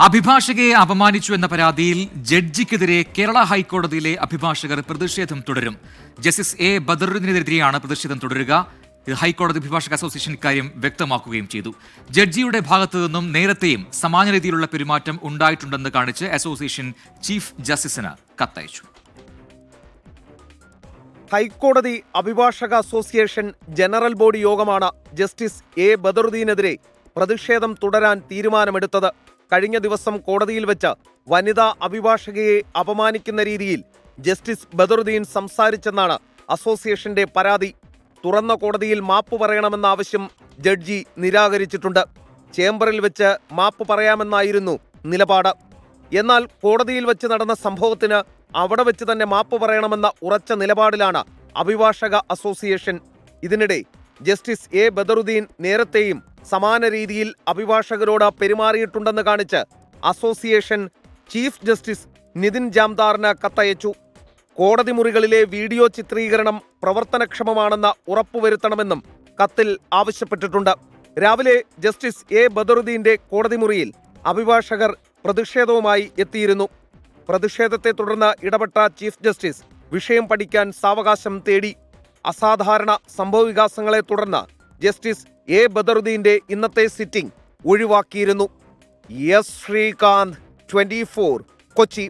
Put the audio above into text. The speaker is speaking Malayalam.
അഭിഭാഷകയെ അപമാനിച്ചു എന്ന പരാതിയിൽ ജഡ്ജിക്കെതിരെ കേരള ഹൈക്കോടതിയിലെ അഭിഭാഷകർ പ്രതിഷേധം തുടരും. ജസ്റ്റിസ് എ ബദറുദ്ദീനെതിരെയാണ് പ്രതിഷേധം തുടരുക. ഹൈക്കോടതി അഭിഭാഷക അസോസിയേഷൻ ഇക്കാര്യം വ്യക്തമാക്കുകയും ചെയ്തു. ജഡ്ജിയുടെ ഭാഗത്തു നിന്നും നേരത്തെയും സമാന രീതിയിലുള്ള പെരുമാറ്റം ഉണ്ടായിട്ടുണ്ടെന്ന് കാണിച്ച് അസോസിയേഷൻ ചീഫ് ജസ്റ്റിസിന് കത്തയച്ചു. ഹൈക്കോടതി അഭിഭാഷക അസോസിയേഷൻ ജനറൽ ബോഡി യോഗമാണ് ജസ്റ്റിസ് എ ബദറുദ്ദീനെതിരെ പ്രതിഷേധം തുടരാൻ തീരുമാനമെടുത്തത്. കഴിഞ്ഞ ദിവസം കോടതിയിൽ വെച്ച് വനിതാ അഭിഭാഷകയെ അപമാനിക്കുന്ന രീതിയിൽ ജസ്റ്റിസ് ബദറുദ്ദീൻ സംസാരിച്ചെന്നാണ് അസോസിയേഷന്റെ പരാതി. തുറന്ന കോടതിയിൽ മാപ്പ് പറയണമെന്ന ആവശ്യം ജഡ്ജി നിരാകരിച്ചിട്ടുണ്ട്. ചേംബറിൽ വെച്ച് മാപ്പ് പറയാമെന്നായിരുന്നു നിലപാട്. എന്നാൽ കോടതിയിൽ വെച്ച് നടന്ന സംഭവത്തിന് അവിടെ വെച്ച് തന്നെ മാപ്പ് പറയണമെന്ന ഉറച്ച നിലപാടിലാണ് അഭിഭാഷക അസോസിയേഷൻ. ഇതിനിടെ ജസ്റ്റിസ് എ ബദറുദ്ദീൻ നേരത്തെയും സമാന രീതിയിൽ അഭിഭാഷകരോട് പെരുമാറിയിട്ടുണ്ടെന്ന് കാണിച്ച് അസോസിയേഷൻ ചീഫ് ജസ്റ്റിസ് നിതിൻ ജാംദാറിന് കത്തയച്ചു. കോടതി മുറികളിലെ വീഡിയോ ചിത്രീകരണം പ്രവർത്തനക്ഷമമാണെന്ന് ഉറപ്പുവരുത്തണമെന്നും കത്തിൽ ആവശ്യപ്പെട്ടിട്ടുണ്ട്. രാവിലെ ജസ്റ്റിസ് എ ബദറുദ്ദീന്റെ കോടതി മുറിയിൽ അഭിഭാഷകർ പ്രതിഷേധവുമായി എത്തിയിരുന്നു. പ്രതിഷേധത്തെ തുടർന്ന് ഇടപെട്ട ചീഫ് ജസ്റ്റിസ് വിഷയം പഠിക്കാൻ സാവകാശം തേടി. അസാധാരണ സംഭവവികാസങ്ങളെ തുടർന്ന് ജസ്റ്റിസ് എ ബദറുദ്ദീന്റെ ഇന്നത്തെ സിറ്റിംഗ് ഒഴിവാക്കിയിരുന്നു. എസ് ശ്രീകാന്ത്, 24, കൊച്ചി.